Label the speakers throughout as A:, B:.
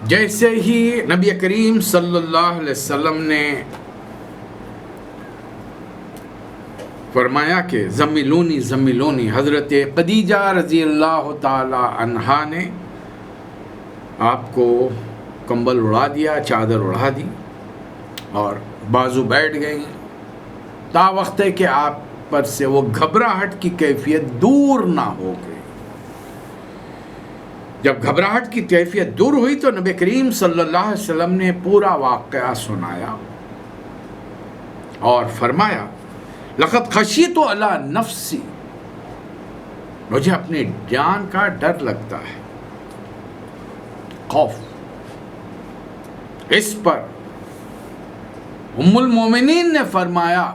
A: جیسے ہی نبی کریم صلی اللہ علیہ وسلم نے فرمایا کہ زملونی زملونی، حضرت خدیجہ رضی اللہ تعالی عنہا نے آپ کو کمبل اڑا دیا، چادر اڑا دی اور بازو بیٹھ گئی، تا وقت ہے کہ آپ پر سے وہ گھبراہٹ کی کیفیت دور نہ ہو گئی۔ جب گھبراہٹ کی کیفیت دور ہوئی تو نبی کریم صلی اللہ علیہ وسلم نے پورا واقعہ سنایا اور فرمایا لقد خشیت علی نفسی، مجھے اپنی جان کا ڈر لگتا ہے، خوف۔ اس پر ام المومنین نے فرمایا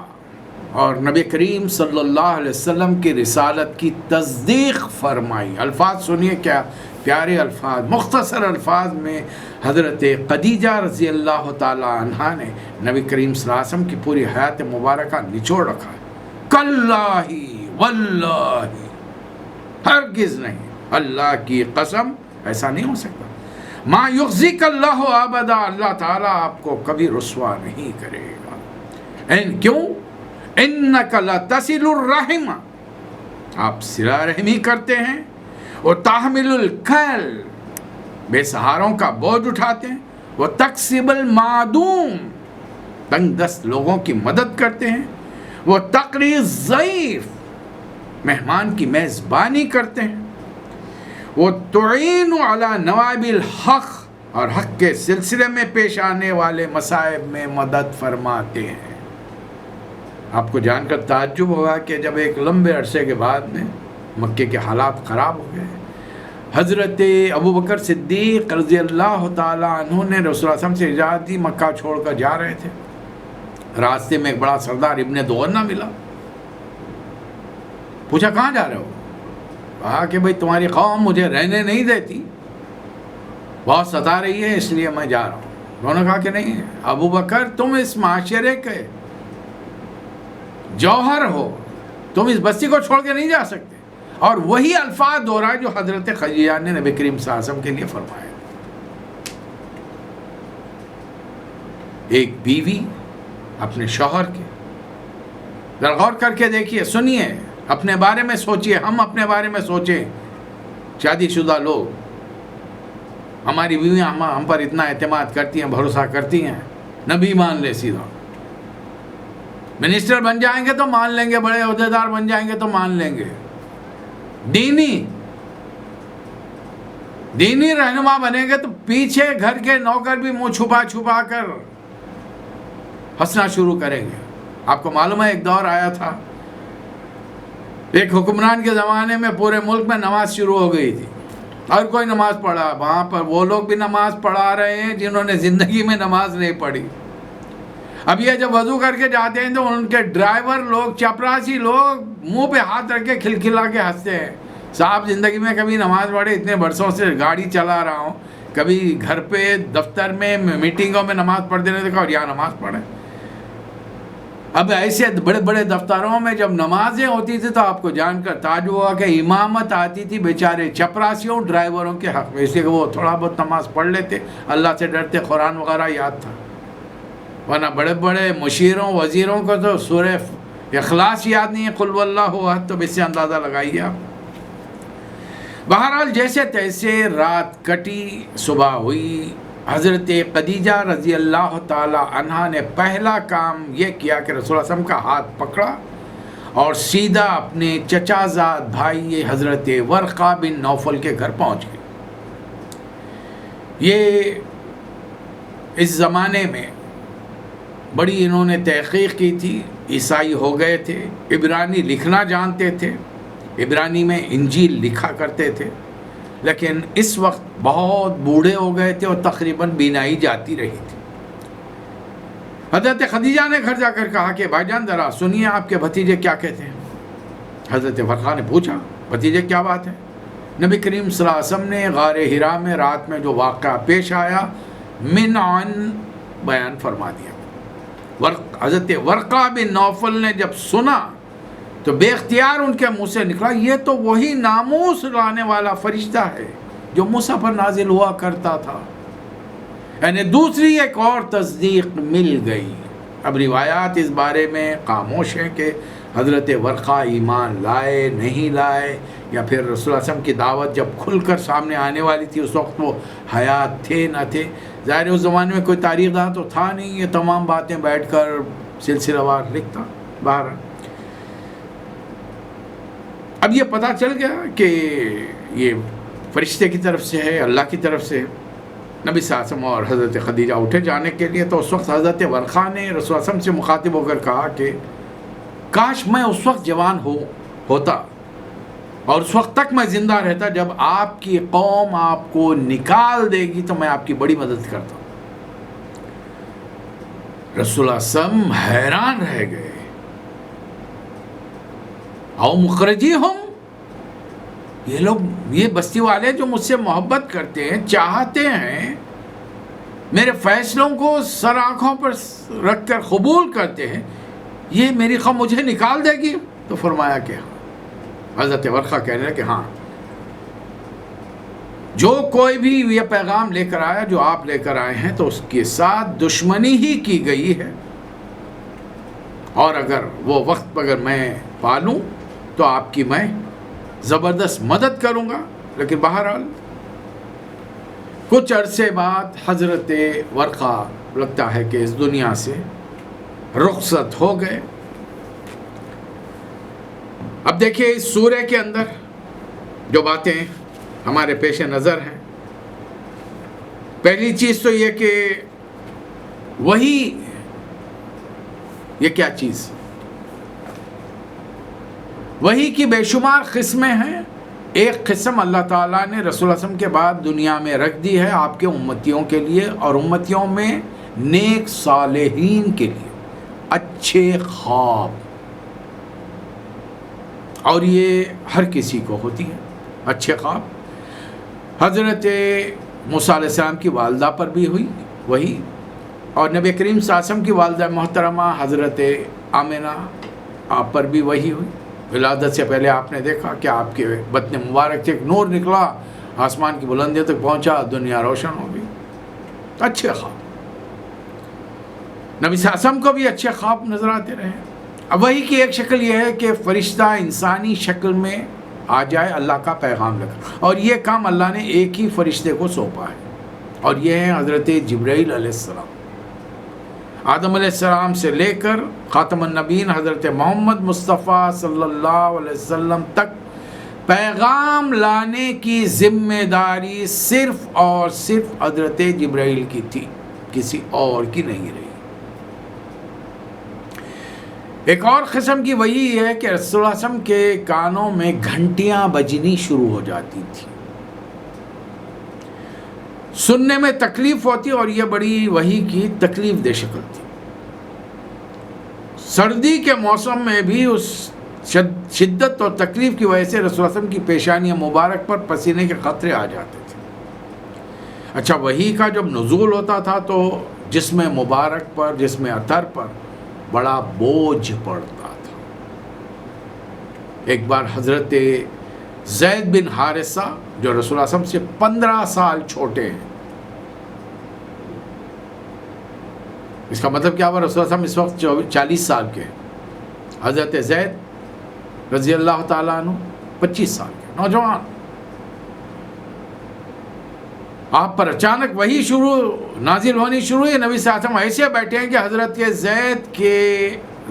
A: اور نبی کریم صلی اللہ علیہ وسلم کی رسالت کی تصدیق فرمائی۔ الفاظ سنیے کیا پیارے الفاظ، مختصر الفاظ میں حضرت خدیجہ رضی اللہ تعالی عنہا نے نبی کریم صلی اللہ علیہ وسلم کی پوری حیات مبارکہ نچوڑ رکھا ہے۔ کاللہ واللہ، ہرگز نہیں، اللہ کی قسم ایسا نہیں ہو سکتا۔ ما یخزیک اللہ ابدا، اللہ تعالیٰ آپ کو کبھی رسوا نہیں کرے گا۔ کیوں؟ انک لتصل الرحم، آپ صلہ رحمی کرتے ہیں، اور تحمل الکل، بے سہاروں کا بوجھ اٹھاتے ہیں، وہ تکسب المعدوم، تنگ دست لوگوں کی مدد کرتے ہیں، وہ تقری الضیف، مہمان کی میزبانی کرتے ہیں، وہ تعین علی نوائب الحق، اور حق کے سلسلے میں پیش آنے والے مصائب میں مدد فرماتے ہیں۔ آپ کو جان کر تعجب ہوگا کہ جب ایک لمبے عرصے کے بعد میں مکے کے حالات خراب ہو گئے، حضرت ابوبکر صدیق رضی اللہ تعالیٰ عنہ نے رسول اللہ صلی اللہ علیہ وسلم سے اجازت دی، مکہ چھوڑ کر جا رہے تھے، راستے میں ایک بڑا سردار ابن دغنہ ملا، پوچھا کہاں جا رہے ہو؟ کہا کہ بھئی تمہاری قوم مجھے رہنے نہیں دیتی، بہت ستا رہی ہے، اس لیے میں جا رہا ہوں۔ انہوں نے کہا کہ نہیں ابوبکر، تم اس معاشرے کے جوہر ہو، تم اس بستی کو چھوڑ کے نہیں جا سکتے۔ اور وہی الفاظ دہرائے جو حضرت خدیجہ نے نبی کریم صلی اللہ علیہ وسلم کے لیے فرمایا۔ ایک بیوی اپنے شوہر کے، ذرا غور کر کے دیکھیے، سنیے، اپنے بارے میں سوچیے، ہم اپنے بارے میں سوچیں، شادی شدہ لوگ، ہماری بیویاں ہم پر اتنا اعتماد کرتی ہیں، بھروسہ کرتی ہیں، نبی مان لے سیدھا، منسٹر بن جائیں گے تو مان لیں گے، بڑے عہدیدار بن جائیں گے تو مان لیں گے، دینی رہنما بنیں گے تو پیچھے گھر کے نوکر بھی منہ چھپا چھپا کر ہنسنا شروع کریں گے۔ آپ کو معلوم ہے ایک دور آیا تھا، ایک حکمران کے زمانے میں پورے ملک میں نماز شروع ہو گئی تھی، اور کوئی نماز پڑھا، وہاں پر وہ لوگ بھی نماز پڑھا رہے ہیں جنہوں نے زندگی میں نماز نہیں پڑھی۔ اب یہ جب وضو کر کے جاتے ہیں تو ان کے ڈرائیور لوگ، چپراسی لوگ منہ پہ ہاتھ رکھ کے کھلکھلا کے ہنستے ہیں، صاحب زندگی میں کبھی نماز پڑھے، اتنے برسوں سے گاڑی چلا رہا ہوں، کبھی گھر پہ، دفتر میں، میٹنگوں میں نماز پڑھتے نہیں دیکھا، اور یہاں نماز پڑھیں۔ اب ایسے بڑے بڑے دفتروں میں جب نمازیں ہوتی تھی تو آپ کو جان کر تعجب ہوا کہ امامت آتی تھی بیچارے چپراسیوں، ڈرائیوروں کے حق میں، اس لیے کہ وہ تھوڑا بہت نماز پڑھ لیتے، اللہ سے ڈرتے، قرآن وغیرہ یاد تھا، ورنہ بڑے بڑے مشیروں، وزیروں کو تو سورہ اخلاص یاد نہیں ہے، قل واللہ احد، تو اس سے اندازہ لگائیے آپ۔ بہرحال جیسے تیسے رات کٹی، صبح ہوئی، حضرت خدیجہ رضی اللہ تعالی عنہا نے پہلا کام یہ کیا کہ رسول اللہ صلی اللہ علیہ وسلم کا ہاتھ پکڑا اور سیدھا اپنے چچا زاد بھائی حضرت ورقہ بن نوفل کے گھر پہنچ گئے۔ یہ اس زمانے میں بڑی انہوں نے تحقیق کی تھی، عیسائی ہو گئے تھے، عبرانی لکھنا جانتے تھے، عبرانی میں انجیل لکھا کرتے تھے، لیکن اس وقت بہت بوڑھے ہو گئے تھے اور تقریباً بینائی جاتی رہی تھی۔ حضرت خدیجہ نے گھر جا کر کہا کہ بھائی جان ذرا سنیے آپ کے بھتیجے کیا کہتے ہیں۔ حضرت ورقہ نے پوچھا بھتیجے کیا بات ہے؟ نبی کریم صلی اللہ علیہ وسلم نے غار حرا میں رات میں جو واقعہ پیش آیا منعن بیان فرما دیا۔ حضرت ورقہ بن نوفل نے جب سنا تو بے اختیار ان کے منہ سے نکلا، یہ تو وہی ناموس لانے والا فرشتہ ہے جو موسیٰ پر نازل ہوا کرتا تھا۔ یعنی دوسری ایک اور تصدیق مل گئی. اب روایات اس بارے میں خاموش ہیں کہ حضرت ورقہ ایمان لائے نہیں لائے، یا پھر رسول اللہ صلی اللہ علیہ وسلم کی دعوت جب کھل کر سامنے آنے والی تھی اس وقت وہ حیات تھے نہ تھے. ظاہر اس زمانے میں کوئی تاریخ داں تو تھا نہیں، یہ تمام باتیں بیٹھ کر سلسلہ وار لکھتا باہر. اب یہ پتہ چل گیا کہ یہ فرشتے کی طرف سے ہے، اللہ کی طرف سے. نبی صلی اللہ علیہ وسلم اور حضرت خدیجہ اٹھے جانے کے لیے، تو اس وقت حضرت ورقہ نے رسول اللہ صلی اللہ علیہ وسلم سے مخاطب ہو کر کہا کہ کاش میں اس وقت جوان ہوتا اور اس وقت تک میں زندہ رہتا جب آپ کی قوم آپ کو نکال دے گی تو میں آپ کی بڑی مدد کرتا. رسول اللہ صلی اللہ علیہ وسلم حیران رہ گئے. او مخرجی ہم، یہ لوگ، یہ بستی والے جو مجھ سے محبت کرتے ہیں، چاہتے ہیں، میرے فیصلوں کو سر آنکھوں پر رکھ کر قبول کرتے ہیں، یہ میری قوم مجھے نکال دے گی؟ تو فرمایا کہ حضرت ورقہ کہنے لگے کہ ہاں، جو کوئی بھی یہ پیغام لے کر آیا جو آپ لے کر آئے ہیں تو اس کے ساتھ دشمنی ہی کی گئی ہے، اور اگر وہ وقت اگر میں پالوں تو آپ کی میں زبردست مدد کروں گا. لیکن بہرحال کچھ عرصے بعد حضرت ورقہ لگتا ہے کہ اس دنیا سے رخصت ہو گئے. اب دیکھیے اس سورہ کے اندر جو باتیں ہمارے پیش نظر ہیں، پہلی چیز تو یہ کہ وہی، یہ کیا چیز، وہی کی بے شمار قسمیں ہیں. ایک قسم اللہ تعالیٰ نے رسول اللہ صلی اللہ علیہ وسلم کے بعد دنیا میں رکھ دی ہے آپ کے امتیوں کے لیے، اور امتیوں میں نیک صالحین کے لیے اچھے خواب. اور یہ ہر کسی کو ہوتی ہے اچھے خواب. حضرت موسیٰ علیہ السلام کی والدہ پر بھی ہوئی وہی، اور نبی کریم صلی اللہ علیہ وسلم کی والدہ محترمہ حضرت آمنہ آپ پر بھی وہی ہوئی. ولادت سے پہلے آپ نے دیکھا کہ آپ کے بطن مبارک سے ایک نور نکلا، آسمان کی بلندیوں تک پہنچا، دنیا روشن ہو گئی. اچھے خواب. نبی صلی اللہ علیہ وسلم کو بھی اچھے خواب نظر آتے رہے. اب وہی کی ایک شکل یہ ہے کہ فرشتہ انسانی شکل میں آ جائے اللہ کا پیغام لے کر، اور یہ کام اللہ نے ایک ہی فرشتے کو سونپا ہے، اور یہ ہے حضرت جبرائیل علیہ السلام. آدم علیہ السلام سے لے کر خاتم النبیین حضرت محمد مصطفیٰ صلی اللہ علیہ وسلم تک پیغام لانے کی ذمہ داری صرف اور صرف حضرت جبرائیل کی تھی، کسی اور کی نہیں رہی. ایک اور قسم کی وہی ہے کہ رسول اللہ صلی اللہ علیہ وسلم کے کانوں میں گھنٹیاں بجنی شروع ہو جاتی تھی، سننے میں تکلیف ہوتی، اور یہ بڑی وحی کی تکلیف دہ شکل تھی. سردی کے موسم میں بھی اس شدت اور تکلیف کی وجہ سے رسول اللہ صلی اللہ علیہ وسلم کی پیشانی مبارک پر پسینے کے قطرے آ جاتے تھے. اچھا، وحی کا جب نزول ہوتا تھا تو جسم مبارک پر، جسم اطہر پر بڑا بوجھ پڑتا تھا. ایک بار حضرت زید بن حارثہ جو رسول اللہ صلی اللہ علیہ وسلم سے 15 سال چھوٹے ہیں، اس کا مطلب کیا ہوا، رسول اللہ صلی اللہ علیہ وسلم اس وقت 40 سال کے، حضرت زید رضی اللہ تعالیٰ عنہ 25 سال کے نوجوان. آپ پر اچانک وہی نازل ہونی شروع ہوئی. نبی صلی اللہ علیہ وسلم ایسے بیٹھے ہیں کہ حضرت کے زید کے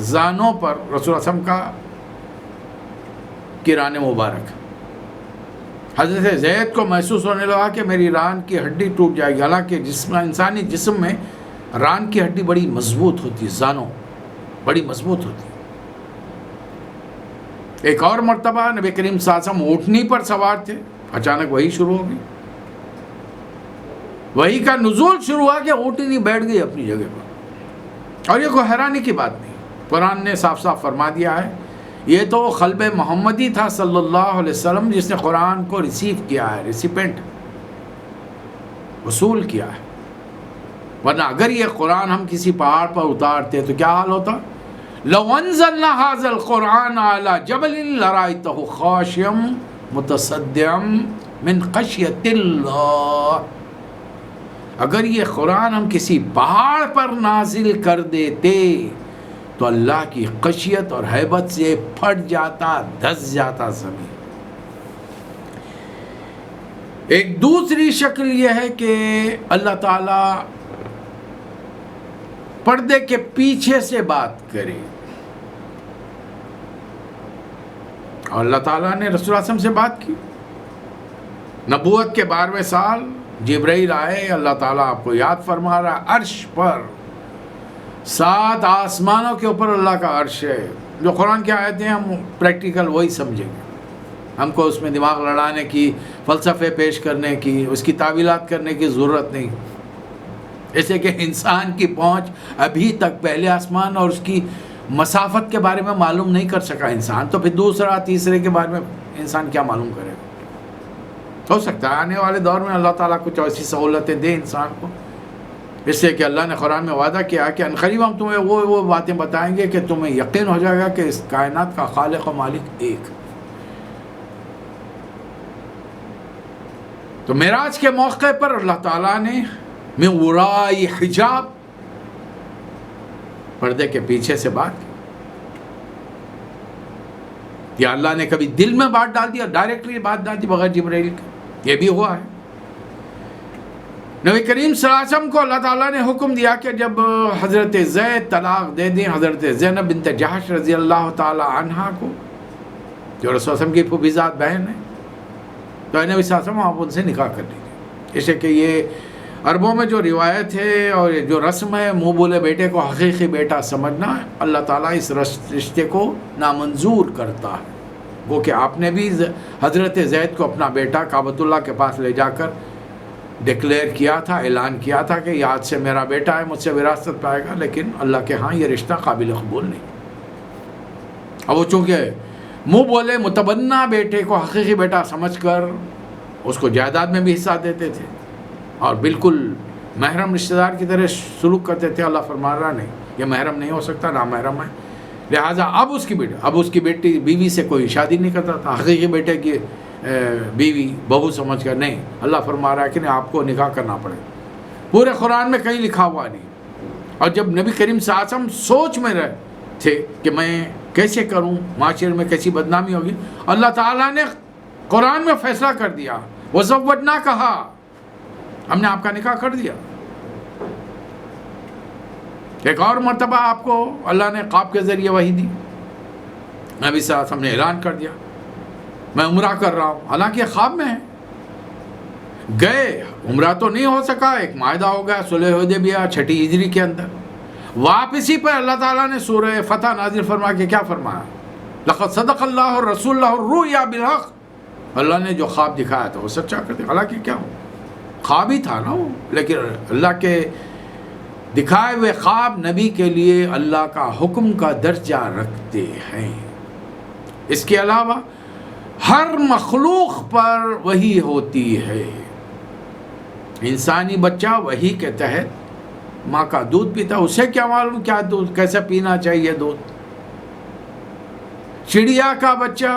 A: زانوں پر رسول اللہ صلی اللہ علیہ وسلم کا کی ران مبارک. حضرت زید کو محسوس ہونے لگا کہ میری ران کی ہڈی ٹوٹ جائے گی، حالانکہ انسانی جسم میں ران کی ہڈی بڑی مضبوط ہوتی ہے، زانوں بڑی مضبوط ہوتی ہے. ایک اور مرتبہ نبی کریم صلی اللہ علیہ وسلم اونٹنی پر سوار تھے، اچانک وہی شروع ہو گئی. وہی کا نزول شروع ہوا کہ اونٹنی بیٹھ گئی اپنی جگہ پر. اور یہ کوئی حیرانی کی بات نہیں، قرآن نے صاف صاف فرما دیا ہے، یہ تو قلب محمدی تھا صلی اللہ علیہ وسلم جس نے قرآن کو ریسیو کیا ہے، ریسیپینٹ وصول کیا ہے. ورنہ اگر یہ قرآن ہم کسی پہاڑ پر اتارتے تو کیا حال ہوتا؟ لو انزلنا هذا القرآن على جبل لرأيته خاشعا متصدعا من خشية الله. اگر یہ قرآن ہم کسی پہاڑ پر نازل کر دیتے تو اللہ کی خشیت اور ہیبت سے پھٹ جاتا، دھس جاتا زمین۔ ایک دوسری شکل یہ ہے کہ اللہ تعالیٰ پردے کے پیچھے سے بات کرے، اور اللہ تعالیٰ نے رسول اللہ صلی اللہ علیہ وسلم سے بات کی۔ نبوت کے 12ویں سال جبرائیل آئے، اللہ تعالیٰ آپ کو یاد فرما رہا ہے، عرش پر 7 آسمانوں کے اوپر اللہ کا عرش ہے۔ جو قرآن کی آیتیں ہم پریکٹیکل وہی سمجھیں گے، ہم کو اس میں دماغ لڑانے کی، فلسفے پیش کرنے کی، اس کی تعویلات کرنے کی ضرورت نہیں۔ ایسے کہ انسان کی پہنچ ابھی تک پہلے آسمان اور اس کی مسافت کے بارے میں معلوم نہیں کر سکا انسان، تو پھر دوسرا تیسرے کے بارے میں انسان کیا معلوم کرے گا؟ ہو سکتا ہے آنے والے دور میں اللہ تعالیٰ کچھ ایسی سہولتیں دے انسان کو، اس لیے کہ اللہ نے قرآن میں وعدہ کیا کہ عنقریب ہم تمہیں وہ باتیں بتائیں گے کہ تمہیں یقین ہو جائے گا کہ اس کائنات کا خالق و مالک ایک۔ تو معراج کے موقع پر اللہ تعالیٰ نے من ورائی حجاب، پردے کے پیچھے سے بات کی، یا اللہ نے کبھی دل میں بات ڈال دیا، ڈائریکٹلی بات ڈال دی بغیر جبرائیل کے، یہ بھی ہوا ہے۔ نبی کریم صلی اللہ علیہ وسلم کو اللہ تعالیٰ نے حکم دیا کہ جب حضرت زید طلاق دے دیں، حضرت زینب بنت جحش رضی اللہ تعالی عنہا کو، جو رسول اللہ علیہ وسلم کی پھوپھیزاد بہن ہے، تو نبی صلی اللہ علیہ وسلم آپ ان سے نکاح کر لیجیے۔ اسے کہ یہ عربوں میں جو روایت ہے اور جو رسم ہے، منہ بولے بیٹے کو حقیقی بیٹا سمجھنا، اللہ تعالیٰ اس رشتے کو نامنظور کرتا ہے۔ وہ کہ آپ نے بھی حضرت زید کو اپنا بیٹا کعبۃ اللہ کے پاس لے جا کر ڈکلیئر کیا تھا، اعلان کیا تھا کہ یہ آج سے میرا بیٹا ہے، مجھ سے وراثت پائے گا، لیکن اللہ کے ہاں یہ رشتہ قابل قبول نہیں۔ اب وہ چونکہ منہ بولے متبنہ بیٹے کو حقیقی بیٹا سمجھ کر اس کو جائیداد میں بھی حصہ دیتے تھے اور بالکل محرم رشتہ دار کی طرح سلوک کرتے تھے، اللہ فرما رہا نہیں، یہ محرم نہیں ہو سکتا، نامحرم ہے، لہٰذا اب اس کی بیٹی بیوی سے کوئی شادی نہیں کرتا تھا، حقیقی بیٹے کی بیوی بہو سمجھ کر نہیں، اللہ فرما رہا ہے کہ نہیں، آپ کو نکاح کرنا پڑے۔ پورے قرآن میں کہیں لکھا ہوا نہیں۔ اور جب نبی کریم صلی اللہ علیہ وسلم سوچ میں رہے تھے کہ میں کیسے کروں، معاشرے میں کیسی بدنامی ہوگی، اللہ تعالیٰ نے قرآن میں فیصلہ کر دیا، وَزَوَّجْنَا کہا، ہم نے آپ کا نکاح کر دیا۔ ایک اور مرتبہ آپ کو اللہ نے خواب کے ذریعے وحی دی، نبی صلی اللہ علیہ وسلم نے اعلان کر دیا میں عمرہ کر رہا ہوں، حالانکہ خواب میں ہے، گئے، عمرہ تو نہیں ہو سکا، ایک معاہدہ ہو گیا صلح حدیبیہ 6 ہجری کے اندر، واپسی پر اللہ تعالیٰ نے سورہ فتح نازل فرما کے کیا فرمایا، لقد صدق اللہ رسول اللہ الرؤیا بالحق، اللہ نے جو خواب دکھایا تھا وہ سچا کر دیا، حالانکہ کیا ہو، خواب ہی تھا نا وہ، لیکن اللہ کے دکھائے ہوئے خواب نبی کے لیے اللہ کا حکم کا درجہ رکھتے ہیں۔ اس کے علاوہ ہر مخلوق پر وحی ہوتی ہے، انسانی بچہ وحی کے تحت ماں کا دودھ پیتا، اسے کیا معلوم کیا دودھ کیسے پینا چاہیے دودھ، چڑیا کا بچہ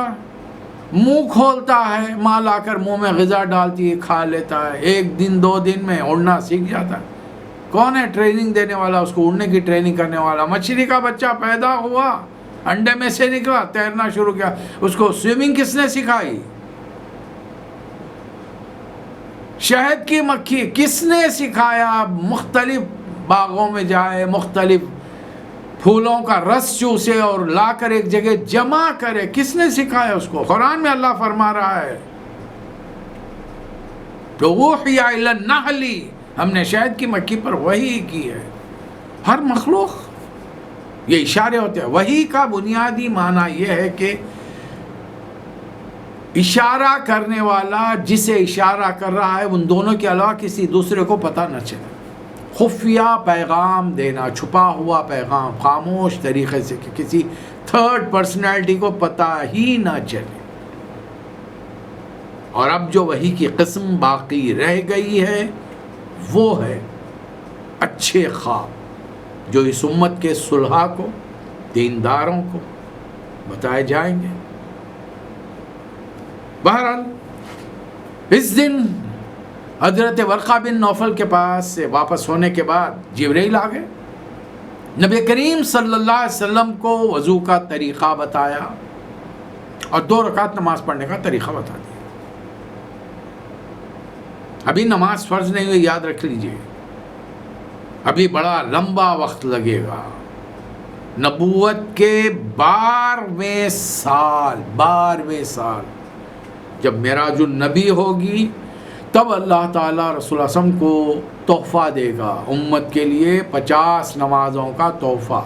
A: منہ کھولتا ہے، ماں لا کر منہ میں غذا ڈالتی ہے، کھا لیتا ہے، 1 دن 2 دن میں اڑنا سیکھ جاتا ہے۔ کون ہے ٹریننگ دینے والا، اس کو اڑنے کی ٹریننگ کرنے والا؟ مچھلی کا بچہ پیدا ہوا، انڈے میں سے نکلا، تیرنا شروع کیا، اس کو سوئمنگ کس نے سکھائی؟ شہد کی مکھی کس نے سکھایا؟ مختلف باغوں میں جائے، مختلف پھولوں کا رس چوسے اور لا کر ایک جگہ جمع کرے، کس نے سکھایا اس کو؟ قرآن میں اللہ فرما رہا ہے تو اوحی الی النحل، ہم نے شہد کی مکھی پر وحی کی ہے۔ ہر مخلوق، یہ اشارے ہوتے ہیں۔ وحی کا بنیادی معنی یہ ہے کہ اشارہ کرنے والا جسے اشارہ کر رہا ہے ان دونوں کے علاوہ کسی دوسرے کو پتہ نہ چلے، خفیہ پیغام دینا، چھپا ہوا پیغام، خاموش طریقے سے کہ کسی تھرڈ پرسنالٹی کو پتہ ہی نہ چلے۔ اور اب جو وحی کی قسم باقی رہ گئی ہے وہ ہے اچھے خواب، جو اس امت کے صلحاء کو، دینداروں کو بتائے جائیں گے۔ بہرحال اس دن حضرت ورقہ بن نوفل کے پاس سے واپس ہونے کے بعد جبرائیل آ گئے، نبی کریم صلی اللہ علیہ وسلم کو وضو کا طریقہ بتایا اور 2 رکعت نماز پڑھنے کا طریقہ بتا دیا۔ ابھی نماز فرض نہیں ہوئی، یاد رکھ لیجئے، ابھی بڑا لمبا وقت لگے گا۔ نبوت کے 12ویں سال جب معراج النبی ہوگی، تب اللہ تعالیٰ رسول اللہ صلی اللہ علیہ وسلم کو تحفہ دے گا، امت کے لیے 50 نمازوں کا تحفہ۔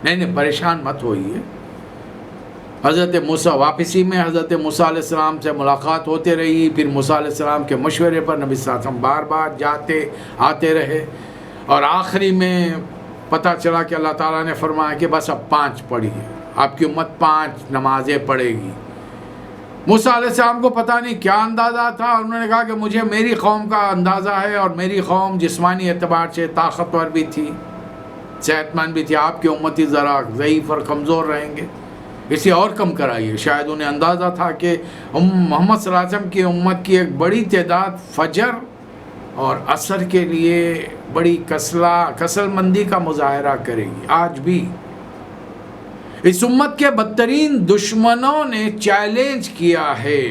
A: نہیں پریشان مت ہوئیے۔ حضرت موسیٰ واپسی میں حضرت موسیٰ علیہ السلام سے ملاقات ہوتے رہی، پھر موسیٰ علیہ السلام کے مشورے پر نبی صلی اللہ علیہ وسلم بار بار جاتے آتے رہے، اور آخری میں پتہ چلا کہ اللہ تعالیٰ نے فرمایا کہ بس اب 5 پڑھیے، آپ کی امت 5 نمازیں پڑھے گی۔ موسیٰ علیہ السلام کو پتہ نہیں کیا اندازہ تھا، انہوں نے کہا کہ مجھے میری قوم کا اندازہ ہے، اور میری قوم جسمانی اعتبار سے طاقتور بھی تھی، صحت مند بھی تھی، آپ کی امتی ذرا ضعیف اور کمزور رہیں گے، اسے اور کم کرائیے۔ شاید انہیں اندازہ تھا کہ محمد صلی اللہ علیہ وسلم کی امت کی ایک بڑی تعداد فجر اور عصر کے لیے بڑی کسل مندی کا مظاہرہ کرے گی۔ آج بھی اس امت کے بدترین دشمنوں نے چیلنج کیا ہے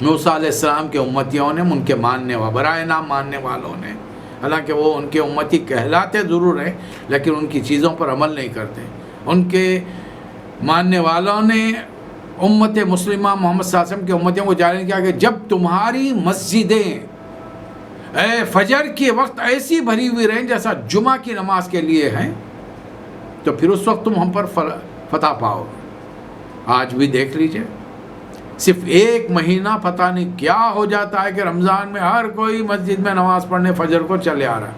A: موسیٰ علیہ السلام کے امتیوں نے، ان کے برائے نام ماننے والوں نے، حالانکہ وہ ان کے امتی کہلاتے ضرور ہیں لیکن ان کی چیزوں پر عمل نہیں کرتے۔ ان کے ماننے والوں نے امت مسلمہ محمد صلی اللہ علیہ وسلم کے امتیوں کو چیلنج کیا کہ جب تمہاری مسجدیں فجر کے وقت ایسی بھری ہوئی رہیں جیسا جمعہ کی نماز کے لیے ہیں، تو پھر اس وقت تم ہم پر فتح پاؤ گے۔ آج بھی دیکھ لیجئے، صرف 1 مہینہ پتہ نہیں کیا ہو جاتا ہے کہ رمضان میں ہر کوئی مسجد میں نماز پڑھنے فجر کو چلے آ رہا ہے،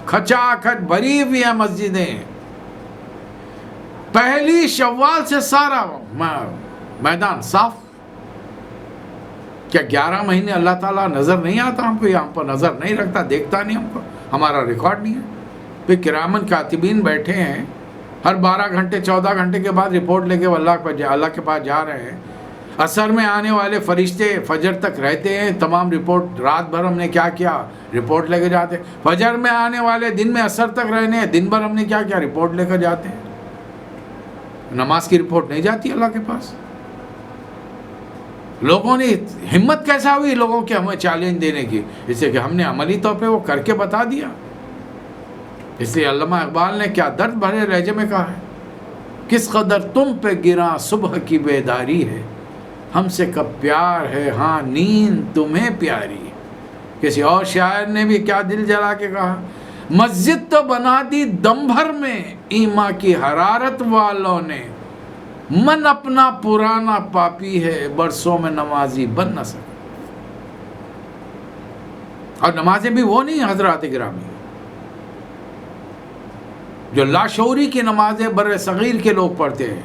A: کھچا کھچ بھری ہوئی ہیں مسجدیں۔ پہلی شوال سے سارا میدان صاف۔ کیا 11 مہینے اللہ تعالیٰ نظر نہیں آتا ہم کو، یا ہم پر نظر نہیں رکھتا، دیکھتا نہیں ہم کو، ہمارا ریکارڈ نہیں ہے؟ پھر کرامن کاتبین بیٹھے ہیں، ہر 12 گھنٹے 14 گھنٹے کے بعد رپورٹ لے کے اللہ کے پاس جا رہے ہیں۔ عصر میں آنے والے فرشتے فجر تک رہتے ہیں، تمام رپورٹ، رات بھر ہم نے کیا کیا رپورٹ لے کے جاتے ہیں۔ فجر میں آنے والے دن میں عصر تک رہنے ہیں، دن بھر ہم نے کیا کیا رپورٹ لے کر جاتے ہیں۔ نماز کی رپورٹ نہیں جاتی اللہ کے پاس۔ لوگوں نے ہمت کیسا ہوئی لوگوں کے ہمیں چیلنج دینے کی، اس لیے کہ ہم نے عملی طور پہ وہ کر کے بتا دیا۔ اس لیے علامہ اقبال نے کیا درد بھرے لہجے میں کہا ہے، کس قدر تم پہ گراں صبح کی بیداری ہے، ہم سے کب پیار ہے ہاں نیند تمہیں پیاری۔ کسی اور شاعر نے بھی کیا دل جلا کے کہا، مسجد تو بنا دی دم بھر میں ایما کی حرارت والوں نے، من اپنا پرانا پاپی ہے برسوں میں نمازی بن نہ سکا۔ اور نمازیں بھی وہ نہیں حضرات گرامی جو لاشعوری کی نمازیں بر صغیر کے لوگ پڑھتے ہیں،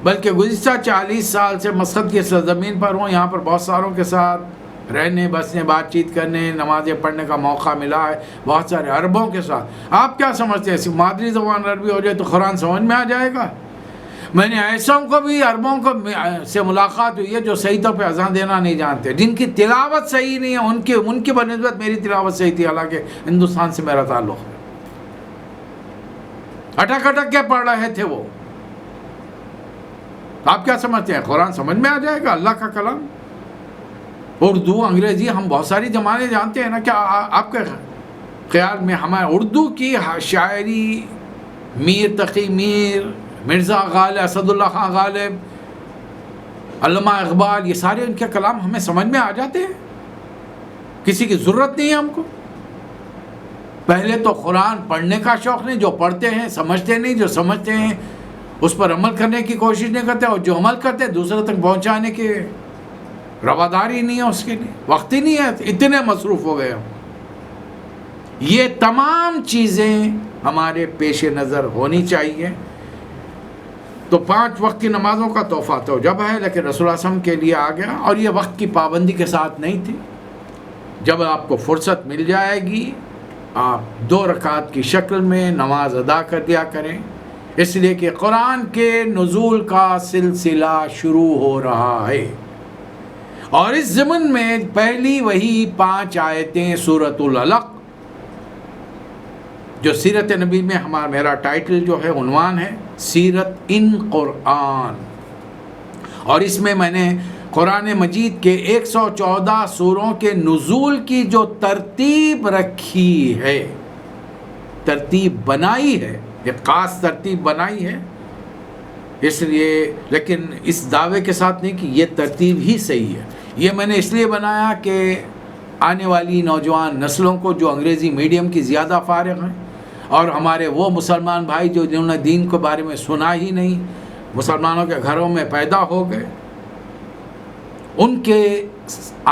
A: بلکہ گزشتہ 40 سال سے مسقط کی سرزمین پر ہوں، یہاں پر بہت ساروں کے ساتھ رہنے بسنے بات چیت کرنے نمازیں پڑھنے کا موقع ملا ہے، بہت سارے عربوں کے ساتھ۔ آپ کیا سمجھتے ہیں صرف مادری زبان عربی ہو جائے تو قرآن سمجھ میں آ جائے گا؟ میں نے ایسوں کو بھی عربوں کو سے ملاقات ہوئی ہے جو صحیح طور پہ اذان دینا نہیں جانتے، جن کی تلاوت صحیح نہیں ہے، ان کی بنسبت میری تلاوت صحیح تھی، حالانکہ ہندوستان سے میرا تعلق ہے۔ اٹک اٹک کے پڑھ رہے تھے وہ۔ آپ کیا سمجھتے ہیں قرآن سمجھ میں آ جائے گا اللہ کا کلام؟ اردو انگریزی ہم بہت ساری زبانیں جانتے ہیں نا، کیا آپ کے خیال میں ہمارے اردو کی شاعری میر تقی میر، مرزا غالب، اسد اللہ خان غالب، علامہ اقبال، یہ سارے ان کے کلام ہمیں سمجھ میں آ جاتے ہیں؟ کسی کی ضرورت نہیں ہے ہم کو۔ پہلے تو قرآن پڑھنے کا شوق نہیں، جو پڑھتے ہیں سمجھتے نہیں، جو سمجھتے ہیں اس پر عمل کرنے کی کوشش نہیں کرتے، اور جو عمل کرتے ہیں دوسرے تک پہنچانے کی رواداری نہیں ہے، اس کے لیے وقت ہی نہیں ہے، اتنے مصروف ہو گئے ہم۔ یہ تمام چیزیں ہمارے پیش نظر ہونی چاہیے۔ تو 5 وقت کی نمازوں کا تحفہ تو جب ہے، لیکن رسول اللہ صلی اللہ علیہ وسلم کے لیے آ گیا، اور یہ وقت کی پابندی کے ساتھ نہیں تھی۔ جب آپ کو فرصت مل جائے گی آپ 2 رکعت کی شکل میں نماز ادا کر دیا کریں، اس لیے کہ قرآن کے نزول کا سلسلہ شروع ہو رہا ہے، اور اس ضمن میں پہلی وہی 5 آیتیں سورۃ العلق، جو سیرت نبی میں میرا ٹائٹل جو ہے، عنوان ہے سیرت ان قرآن، اور اس میں نے قرآن مجید کے 114 سوروں کے نزول کی جو ترتیب رکھی ہے، ترتیب بنائی ہے، ایک خاص ترتیب بنائی ہے، اس لیے، لیکن اس دعوے کے ساتھ نہیں کہ یہ ترتیب ہی صحیح ہے، یہ میں نے اس لیے بنایا کہ آنے والی نوجوان نسلوں کو جو انگریزی میڈیم کی زیادہ فارغ ہیں، اور ہمارے وہ مسلمان بھائی جو جنہوں نے دین کے بارے میں سنا ہی نہیں، مسلمانوں کے گھروں میں پیدا ہو گئے، ان کے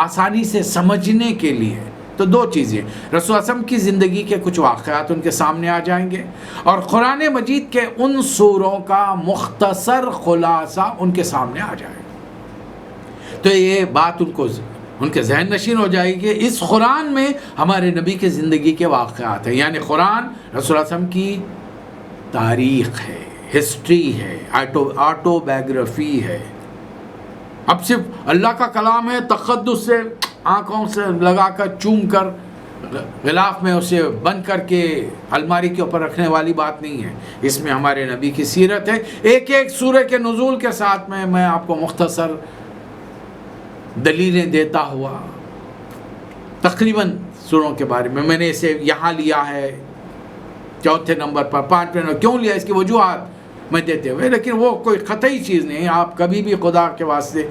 A: آسانی سے سمجھنے کے لیے تو 2 چیزیں، رسول اللہ صلی اللہ علیہ وسلم کی زندگی کے کچھ واقعات ان کے سامنے آ جائیں گے، اور قرآن مجید کے ان سوروں کا مختصر خلاصہ ان کے سامنے آ جائے گا، تو یہ بات ان کے ذہن نشین ہو جائے گی کہ اس قرآن میں ہمارے نبی کے زندگی کے واقعات ہیں، یعنی قرآن رسول اللہ صلی اللہ علیہ وسلم کی تاریخ ہے، ہسٹری ہے، آٹو بایوگرافی ہے۔ اب صرف اللہ کا کلام ہے، تقدس سے آنکھوں سے لگا کر چوم کر غلاف میں اسے بند کر کے الماری کے اوپر رکھنے والی بات نہیں ہے، اس میں ہمارے نبی کی سیرت ہے، ایک ایک سورہ کے نزول کے ساتھ میں آپ کو مختصر دلیلیں دیتا ہوا تقریباً سوروں کے بارے میں نے اسے یہاں لیا ہے 4 نمبر پر، 5 نمبر کیوں لیا، اس کی وجوہات میں دیتے ہوئے، لیکن وہ کوئی قطعی چیز نہیں ہے۔ آپ کبھی بھی خدا کے واسطے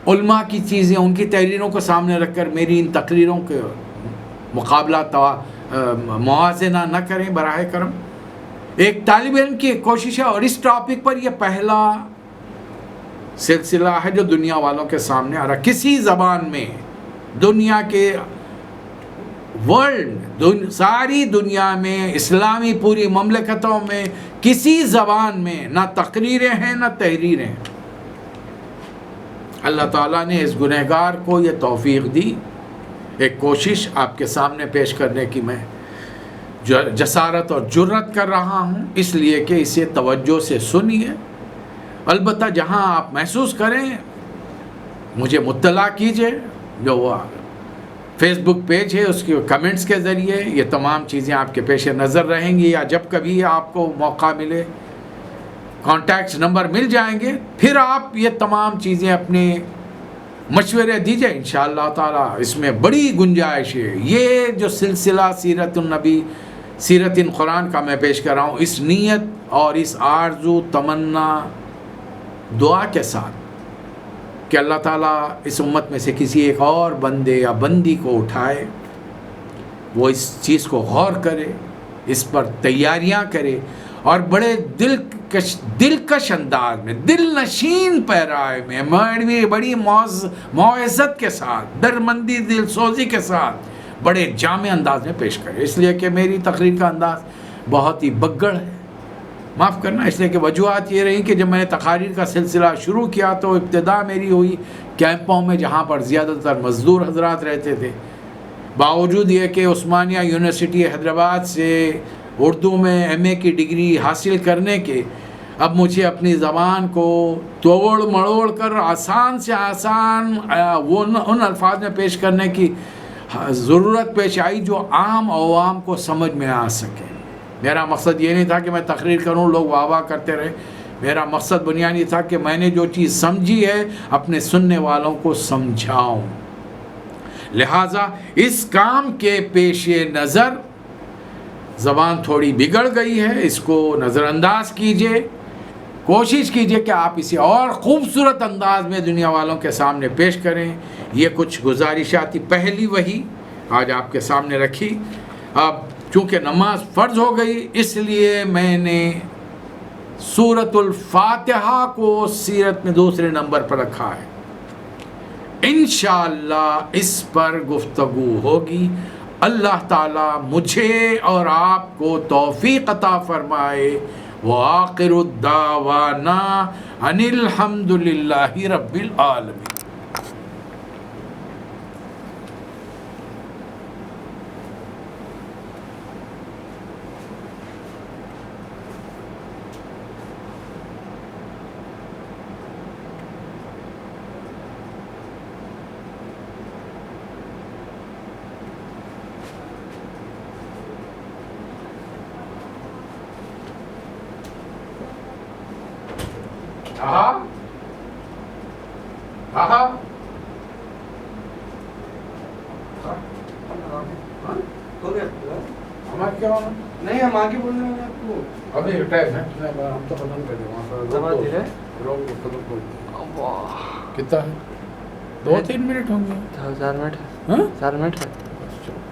A: علماء کی چیزیں، ان کی تحریروں کو سامنے رکھ کر میری ان تقریروں کے مقابلہ موازنہ نہ کریں براہ کرم۔ ایک طالب علم کی کوشش ہے، اور اس ٹاپک پر یہ پہلا سلسلہ ہے جو دنیا والوں کے سامنے آ رہا، کسی زبان میں دنیا کے ورلڈ، ساری دنیا میں، اسلامی پوری مملکتوں میں کسی زبان میں نہ تقریریں ہیں نہ تحریریں ہیں۔ اللہ تعالیٰ نے اس گنہگار کو یہ توفیق دی، ایک کوشش آپ کے سامنے پیش کرنے کی میں جسارت اور جرت کر رہا ہوں، اس لیے کہ اسے توجہ سے سنیے، البتہ جہاں آپ محسوس کریں مجھے مطلع کیجئے، جو وہ فیس بک پیج ہے اس کے کمنٹس کے ذریعے یہ تمام چیزیں آپ کے پیش نظر رہیں گی، یا جب کبھی آپ کو موقع ملے کانٹیکٹس نمبر مل جائیں گے، پھر آپ یہ تمام چیزیں اپنے مشورے دیجئے انشاءاللہ تعالی۔ اس میں بڑی گنجائش ہے، یہ جو سلسلہ سیرت النبی، سیرت ان قرآن کا میں پیش کر رہا ہوں، اس نیت اور اس آرزو، تمنا، دعا کے ساتھ کہ اللہ تعالیٰ اس امت میں سے کسی ایک اور بندے یا بندی کو اٹھائے، وہ اس چیز کو غور کرے، اس پر تیاریاں کرے، اور بڑے دلکش انداز میں، دل نشین پیرائے میں، بڑی موعظت کے ساتھ، درمندی، دل سوزی کے ساتھ، بڑے جامع انداز میں پیش کرے، اس لیے کہ میری تقریر کا انداز بہت ہی بگڑ ہے، معاف کرنا، اس لیے کہ وجوہات یہ رہی کہ جب میں نے تقاریر کا سلسلہ شروع کیا تو ابتدا میری ہوئی کیمپوں میں، جہاں پر زیادہ تر مزدور حضرات رہتے تھے، باوجود یہ کہ عثمانیہ یونیورسٹی حیدرآباد سے اردو میں ایم اے کی ڈگری حاصل کرنے کے، اب مجھے اپنی زبان کو توڑ مڑوڑ کر آسان سے آسان ان الفاظ میں پیش کرنے کی ضرورت پیش آئی جو عام عوام کو سمجھ میں آ سکے۔ میرا مقصد یہ نہیں تھا کہ میں تقریر کروں لوگ واہ واہ کرتے رہے، میرا مقصد بنیادی تھا کہ میں نے جو چیز سمجھی ہے اپنے سننے والوں کو سمجھاؤں، لہٰذا اس کام کے پیش نظر زبان تھوڑی بگڑ گئی ہے، اس کو نظر انداز کیجئے، کوشش کیجئے کہ آپ اسے اور خوبصورت انداز میں دنیا والوں کے سامنے پیش کریں۔ یہ کچھ گزارشاتی پہلی وحی آج آپ کے سامنے رکھی۔ اب چونکہ نماز فرض ہو گئی، اس لیے میں نے سورۃ الفاتحہ کو سیرت میں 2 نمبر پر رکھا ہے، انشاءاللہ اس پر گفتگو ہوگی۔ اللہ تعالی مجھے اور آپ کو توفیق عطا فرمائے۔ وآخر الدعوانا ان الحمد للہ رب العالمین۔ کہا کہا ہمارا کیا ہونا
B: نہیں ہم آگے بول رہے ہیں آپ کو
A: ابھی ٹائم ہے ہم تو ختم کر دیں وہاں پر کتنا ہے 2-3 منٹ ہوں گے
B: 4 منٹ
A: ہاں
B: 4 منٹ ہے